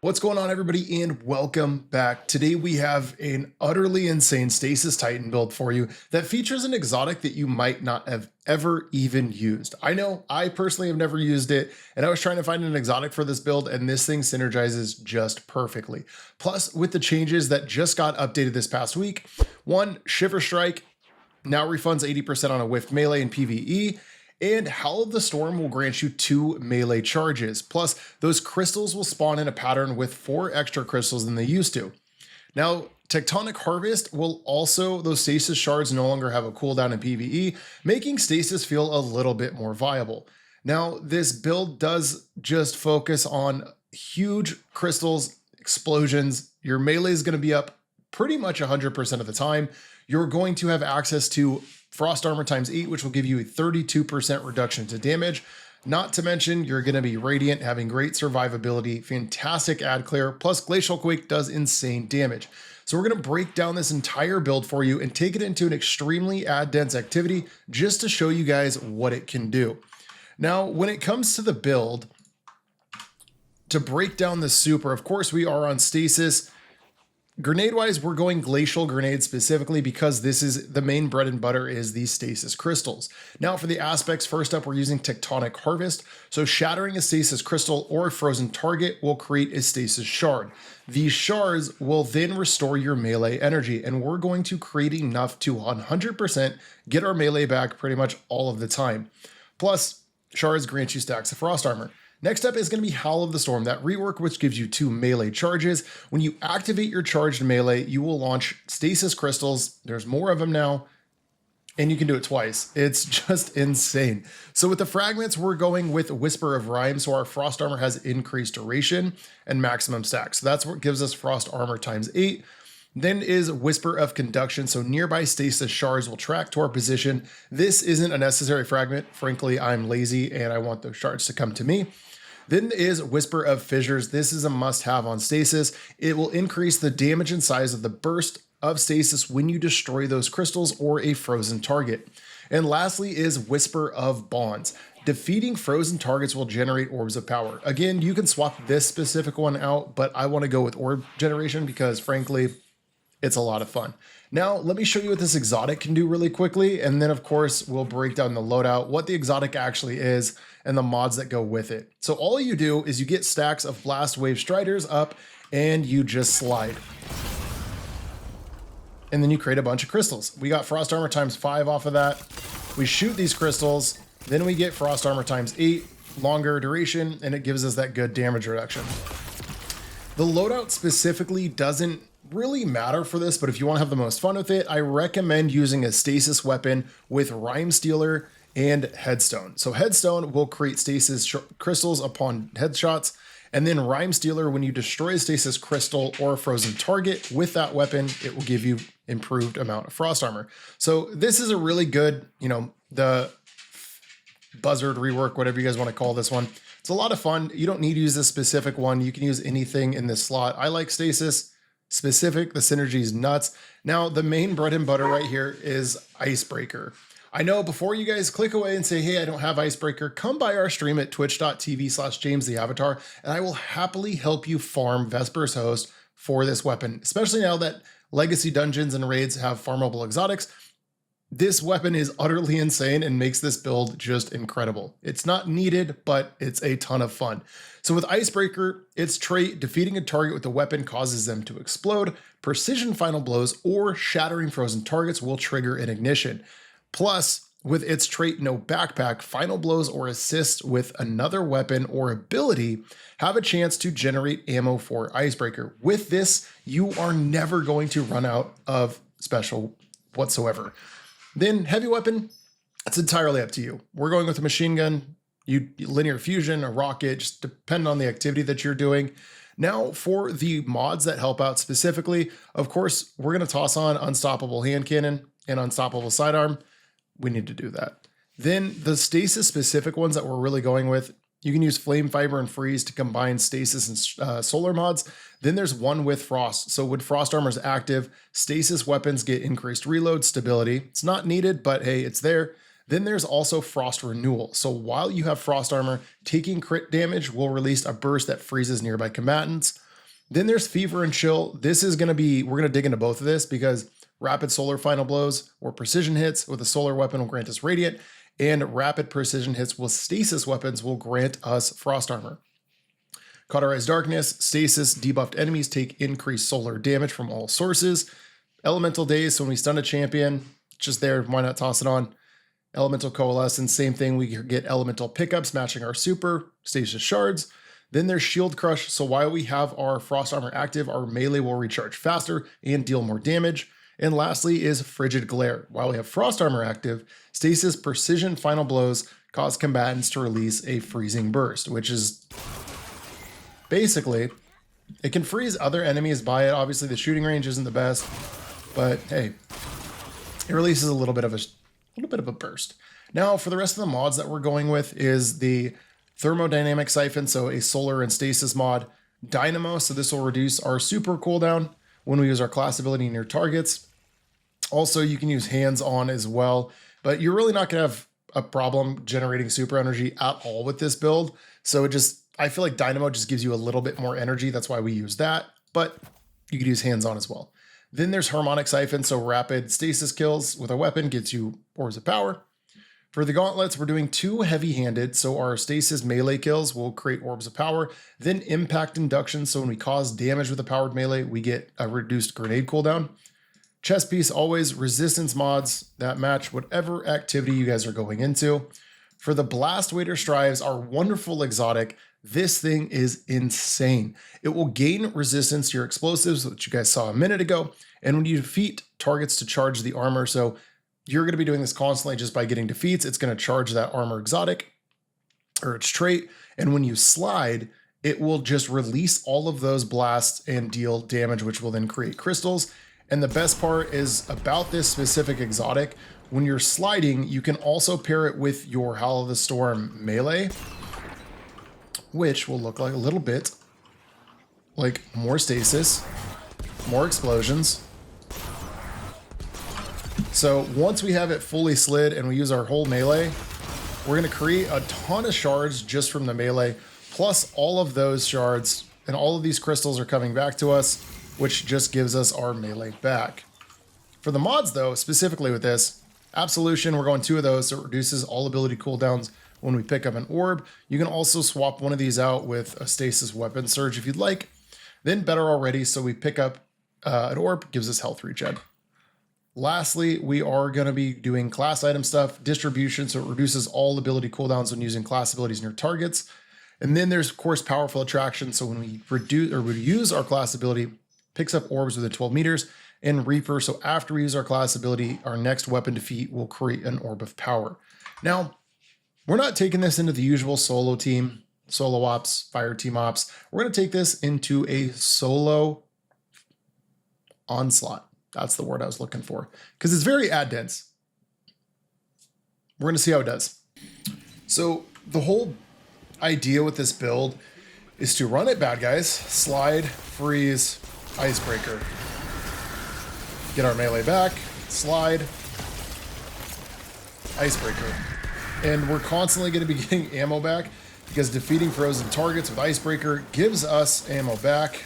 What's going on, everybody, and welcome back. Today we have an utterly insane Stasis Titan build for you that features an exotic that you might not have ever even used. I know I personally have never used it, and I was trying to find an exotic for this build, and this thing synergizes just perfectly. Plus, with the changes that just got updated this past week, one, Shiver Strike now refunds 80% on a whiffed melee in PvE, and Howl of the Storm will grant you 2 melee charges. Plus, those crystals will spawn in a pattern with 4 extra crystals than they used to. Now, Tectonic Harvest will also, those stasis shards no longer have a cooldown in PvE, making stasis feel a little bit more viable. Now, this build does just focus on huge crystals, explosions. Your melee is going to be up pretty much 100% of the time. You're going to have access to Frost Armor times 8, which will give you a 32% reduction to damage. Not to mention, you're going to be Radiant, having great survivability, fantastic ad clear, plus Glacial Quake does insane damage. So we're going to break down this entire build for you and take it into an extremely ad dense activity just to show you guys what it can do. Now, when it comes to the build, to break down the super, of course, we are on Stasis. Grenade-wise, we're going Glacial Grenade specifically because this is the main bread and butter is these Stasis Crystals. Now for the aspects, first up, we're using Tectonic Harvest. So shattering a Stasis Crystal or a frozen target will create a Stasis Shard. These shards will then restore your melee energy, and we're going to create enough to 100% get our melee back pretty much all of the time. Plus, shards grant you stacks of Frost Armor. Next up is going to be Howl of the Storm, that rework which gives you 2 melee charges. When you activate your charged melee, you will launch Stasis Crystals. There's more of them now, and you can do it twice. It's just insane. So with the fragments, we're going with Whisper of Rhyme, so our Frost Armor has increased duration and maximum stack. So that's what gives us Frost Armor times 8. Then is Whisper of Conduction, so nearby stasis shards will track to our position. This isn't a necessary fragment. Frankly, I'm lazy and I want those shards to come to me. Then is Whisper of Fissures. This is a must-have on stasis. It will increase the damage and size of the burst of stasis when you destroy those crystals or a frozen target. And lastly is Whisper of Bonds. Defeating frozen targets will generate orbs of power. Again, you can swap this specific one out, but I want to go with orb generation because frankly, it's a lot of fun. Now, let me show you what this exotic can do really quickly. And then of course, we'll break down the loadout, what the exotic actually is, and the mods that go with it. So all you do is you get stacks of Blast Wave Striders up and you just slide. And then you create a bunch of crystals. We got Frost Armor times 5 off of that. We shoot these crystals, then we get Frost Armor times 8, longer duration, and it gives us that good damage reduction. The loadout specifically doesn't really matter for this, but if you want to have the most fun with it, I recommend using a stasis weapon with Rhyme Stealer and Headstone. So Headstone will create stasis crystals upon headshots, and then Rhyme Stealer, when you destroy a stasis crystal or a frozen target with that weapon, it will give you improved amount of Frost Armor. So this is a really good, the buzzard rework, whatever you guys want to call this one. It's a lot of fun. You don't need to use this specific one. You can use anything in this slot. I like stasis specific. The synergy is nuts. Now, the main bread and butter right here is Icebreaker. I know before you guys click away and say, hey, I don't have Icebreaker, come by our stream at twitch.tv/JamesTheAvatar, and I will happily help you farm Vesper's Host for this weapon, especially now that legacy dungeons and raids have farmable exotics. This weapon is utterly insane and makes this build just incredible. It's not needed, but it's a ton of fun. So with Icebreaker, its trait, defeating a target with a weapon causes them to explode. Precision final blows or shattering frozen targets will trigger an ignition. Plus, with its trait, no backpack, final blows or assists with another weapon or ability have a chance to generate ammo for Icebreaker. With this, you are never going to run out of special whatsoever. Then heavy weapon, it's entirely up to you. We're going with a machine gun, linear fusion, a rocket, just depend on the activity that you're doing. Now for the mods that help out specifically, of course, we're going to toss on Unstoppable Hand Cannon and Unstoppable Sidearm. We need to do that. Then the stasis specific ones that we're really going with, you can use Flame Fiber and Freeze to combine stasis and solar mods. Then there's one with Frost. So when Frost Armor is active, stasis weapons get increased reload stability. It's not needed, but hey, it's there. Then there's also Frost Renewal. So while you have Frost Armor, taking crit damage will release a burst that freezes nearby combatants. Then there's Fever and Chill. This is going to be, we're going to dig into both of this because rapid solar final blows or precision hits with a solar weapon will grant us radiant, and rapid precision hits with stasis weapons will grant us frost armor. Cauterized Darkness, stasis, debuffed enemies take increased solar damage from all sources. Elemental Daze, so when we stun a champion, just there, why not toss it on? Elemental Coalescence, same thing, we get elemental pickups matching our super, stasis shards. Then there's Shield Crush, so while we have our frost armor active, our melee will recharge faster and deal more damage. And lastly is Frigid Glare. While we have frost armor active, stasis precision final blows cause combatants to release a freezing burst, which is basically, it can freeze other enemies by it. Obviously the shooting range isn't the best, but hey, it releases a little bit of a burst. Now for the rest of the mods that we're going with is the Thermodynamic Siphon, so a solar and stasis mod. Dynamo, so this will reduce our super cooldown when we use our class ability near targets. Also, you can use hands-on as well, but you're really not gonna have a problem generating super energy at all with this build. So I feel like Dynamo just gives you a little bit more energy. That's why we use that, but you could use hands-on as well. Then there's Harmonic Siphon, so rapid stasis kills with a weapon gets you Orbs of Power. For the gauntlets, we're doing 2 heavy-handed, so our stasis melee kills will create Orbs of Power. Then impact induction, so when we cause damage with a powered melee, we get a reduced grenade cooldown. Chest piece, always resistance mods that match whatever activity you guys are going into. For the Blast Waiter Strives, our wonderful exotic, this thing is insane. It will gain resistance to your explosives, which you guys saw a minute ago, and when you defeat targets to charge the armor, so you're going to be doing this constantly just by getting defeats. It's going to charge that armor exotic or its trait, and when you slide, it will just release all of those blasts and deal damage, which will then create crystals. And the best part is about this specific exotic, when you're sliding, you can also pair it with your Howl of the Storm melee, which will look like a little bit like more stasis, more explosions. So once we have it fully slid and we use our whole melee, we're going to create a ton of shards just from the melee, plus all of those shards, and all of these crystals are coming back to us, which just gives us our melee back. For the mods though, specifically with this, Absolution, we're going 2 of those, so it reduces all ability cooldowns when we pick up an orb. You can also swap one of these out with a stasis weapon surge if you'd like. Then Better Already, so we pick up an orb, gives us health regen. Lastly, we are going to be doing class item stuff, distribution, so it reduces all ability cooldowns when using class abilities near targets. And then there's, of course, Powerful Attraction, so when we use our class ability, picks up orbs within 12 meters, and Reaper, so after we use our class ability, our next weapon defeat will create an Orb of Power. Now, we're not taking this into the usual solo team, solo ops, fire team ops. We're going to take this into a solo onslaught. That's the word I was looking for, because it's very ad dense. We're going to see how it does. So the whole idea with this build is to run at bad guys, slide, freeze, icebreaker. Get our melee back, slide, icebreaker. And we're constantly going to be getting ammo back because defeating frozen targets with icebreaker gives us ammo back.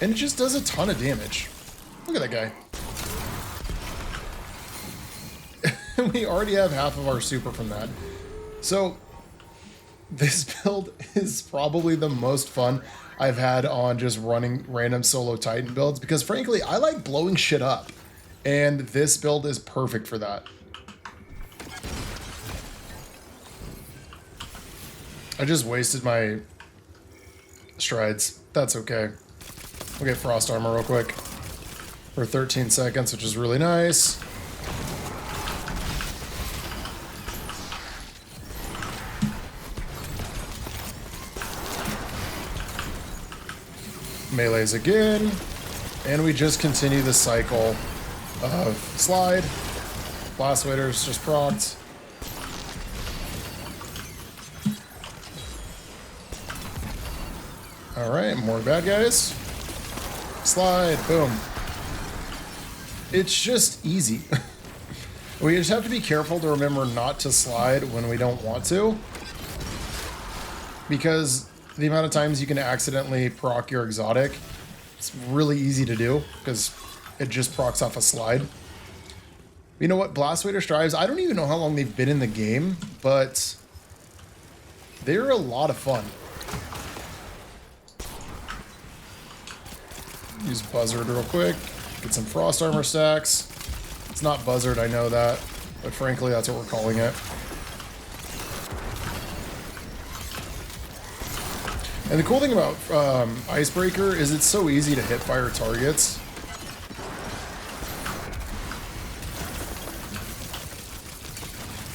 And it just does a ton of damage. Look at that guy. We already have half of our super from that. So this build is probably the most fun I've had on just running random solo Titan builds, because frankly, I like blowing shit up, and this build is perfect for that. I just wasted my strides. That's okay. We'll get frost armor real quick for 13 seconds, which is really nice. Melees again, and we just continue the cycle of slide, blast waiters just procced. All right, more bad guys. Slide, boom. It's just easy. We just have to be careful to remember not to slide when we don't want to, because the amount of times you can accidentally proc your exotic. It's really easy to do because it just procs off a slide. You know what? Blast Waiter Strives, I don't even know how long they've been in the game, but they're a lot of fun. Use Buzzard real quick. Get some Frost Armor stacks. It's not Buzzard, I know that, but frankly, that's what we're calling it. And the cool thing about Icebreaker is it's so easy to hit fire targets.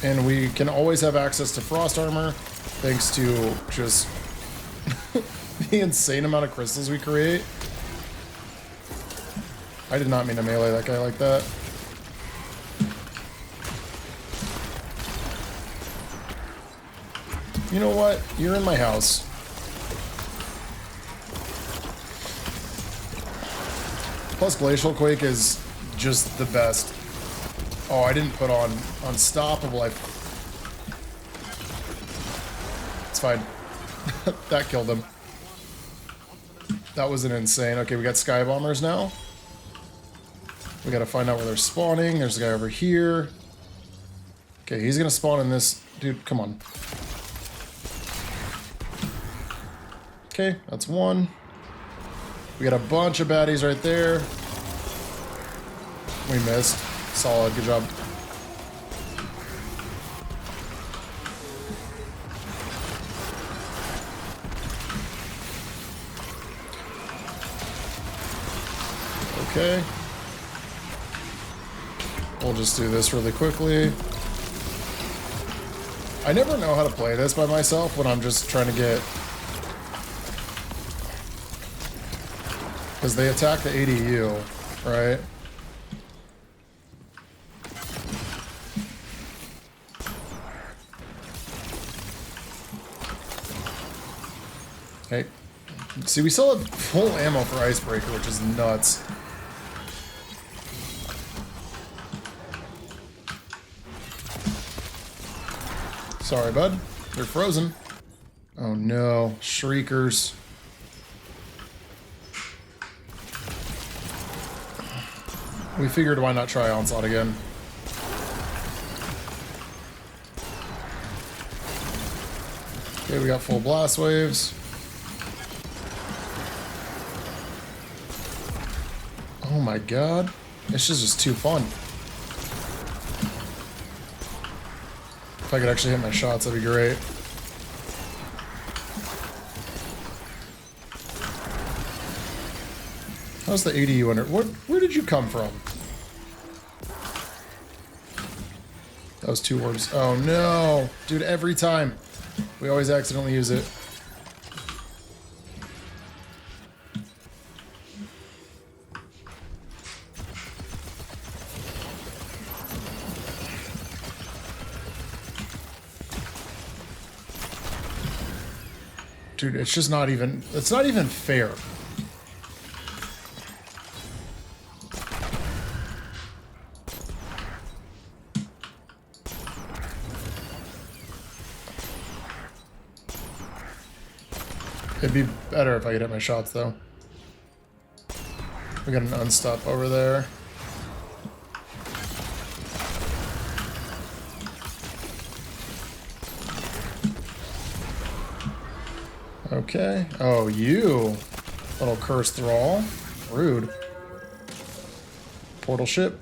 And we can always have access to Frost Armor thanks to just the insane amount of crystals we create. I did not mean to melee that guy like that. You know what? You're in my house. Plus Glacial Quake is just the best. Oh, I didn't put on Unstoppable. It's fine. That killed him. That was an insane. Okay, we got Sky Bombers now. We gotta find out where they're spawning. There's a guy over here. Okay, he's gonna spawn in this. Dude, come on. Okay, that's one. We got a bunch of baddies right there. We missed. Solid, good job. Okay. We'll just do this really quickly. I never know how to play this by myself when I'm just trying to get... Because they attack the ADU, right? Okay. See, we still have full ammo for Icebreaker, which is nuts. Sorry, bud. They're frozen. Oh no. Shriekers. We figured why not try Onslaught again. Okay, we got full blast waves. Oh my god. This is just too fun. If I could actually hit my shots, that'd be great. How's the ADU under? Where did you come from? That was 2 orbs. Oh no! Dude, every time. We always accidentally use it. Dude, it's just not even, it's not even fair. It'd be better if I could hit my shots, though. We got an unstop over there. Okay. Oh, you little cursed thrall. Rude. Portal ship.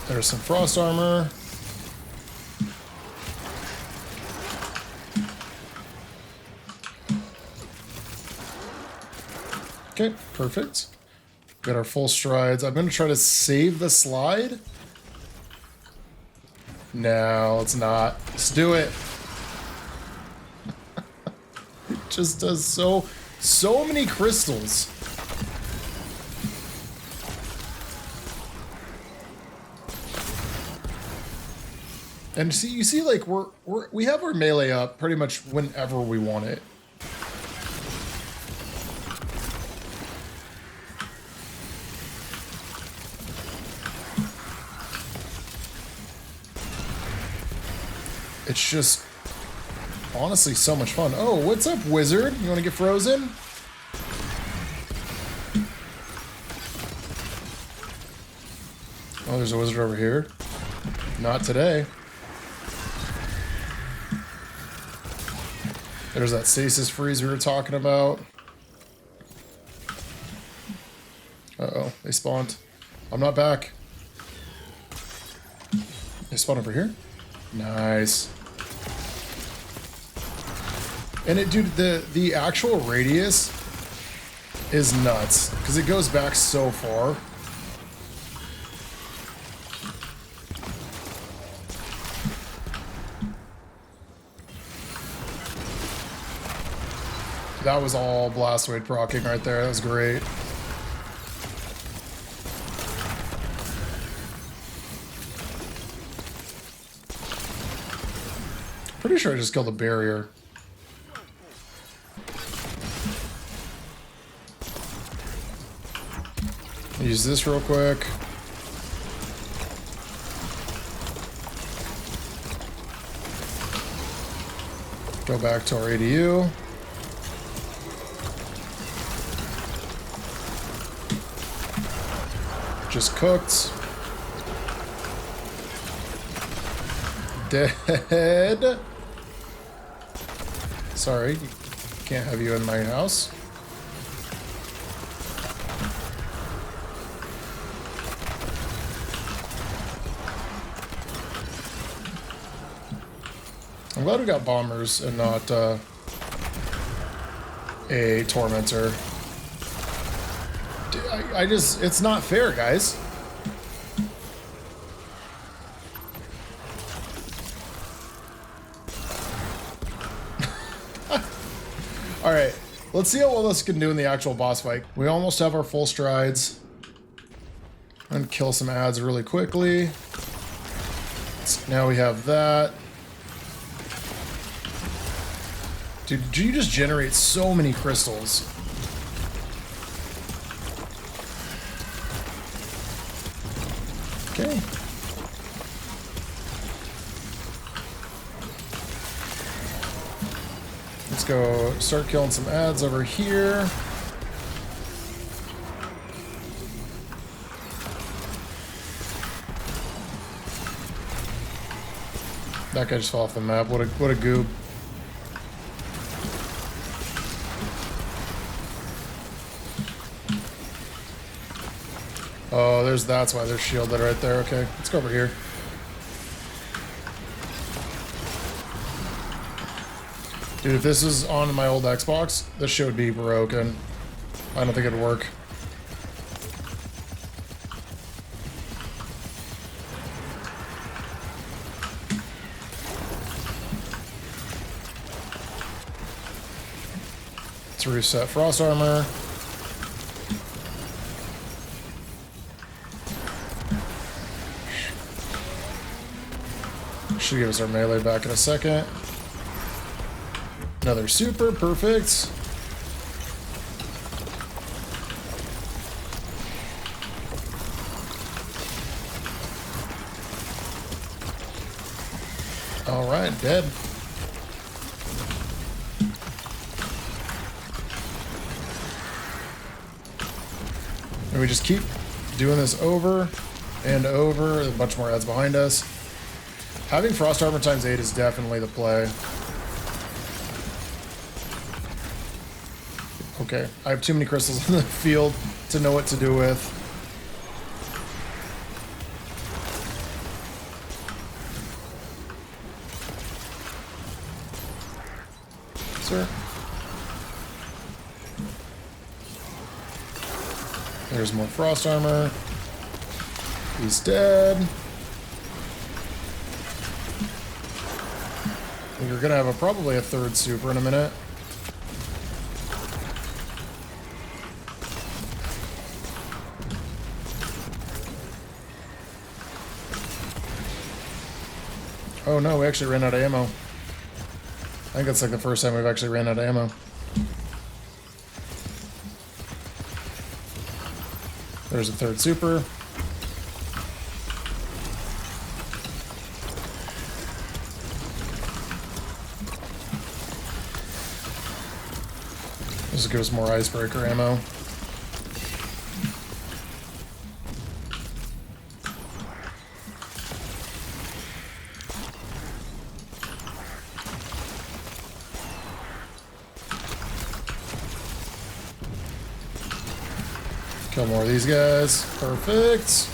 There's some frost armor. Okay, perfect. Got our full strides. I'm going to try to save the slide. No, it's not. Let's do it. It just does so many crystals. And see, you see, like we have our melee up pretty much whenever we want it. It's just honestly so much fun. Oh, what's up, wizard? You want to get frozen? Oh, there's a wizard over here. Not today. There's that stasis freeze we were talking about. Uh-oh, they spawned. I'm not back. They spawned over here? Nice. And it, dude, the actual radius is nuts because it goes back so far. That was all blast weight proccing right there. That was great. Pretty sure I just killed a barrier. Use this real quick. Go back to our ADU. Just cooked. Dead. Sorry, can't have you in my house. I'm glad we got bombers and not a tormentor. I just, it's not fair, guys. All right, let's see how well this can do in the actual boss fight. We almost have our full strides. And kill some ads really quickly. Now we have that. Dude, you just generate so many crystals. Okay. Let's go start killing some ads over here. That guy just fell off the map. What a goob. Oh, that's why they're shielded right there. Okay, let's go over here. Dude, if this was on my old Xbox, this shit would be broken. I don't think it'd work. Let's reset frost armor. Should give us our melee back in a second. Another super, perfect. All right, dead. And we just keep doing this over and over. There's a bunch more ads behind us. Having frost armor times 8 is definitely the play. Okay, I have too many crystals in the field to know what to do with. Sir. There's more frost armor. He's dead. You're gonna have probably a third super in a minute. Oh no, we actually ran out of ammo. I think that's like the first time we've actually ran out of ammo. There's a third super. This will give us more icebreaker ammo. Kill more of these guys. Perfect.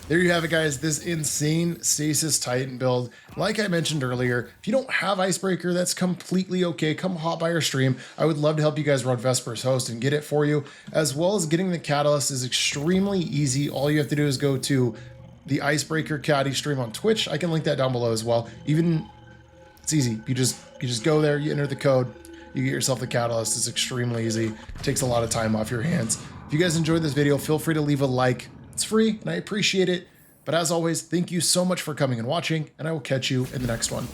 There you have it, guys. This insane stasis Titan build. Like I mentioned earlier, if you don't have icebreaker, that's completely okay. Come hop by our stream. I would love to help you guys run Vesper's host and get it for you, as well as getting the catalyst is extremely easy. All you have to do is go to the icebreaker caddy stream on Twitch. I can link that down below as well. Even it's easy. You just go there, you enter the code, you get yourself the catalyst. It's extremely easy. It takes a lot of time off your hands. If you guys enjoyed this video, feel free to leave a like. It's free and I appreciate it. But as always, thank you so much for coming and watching, and I will catch you in the next one.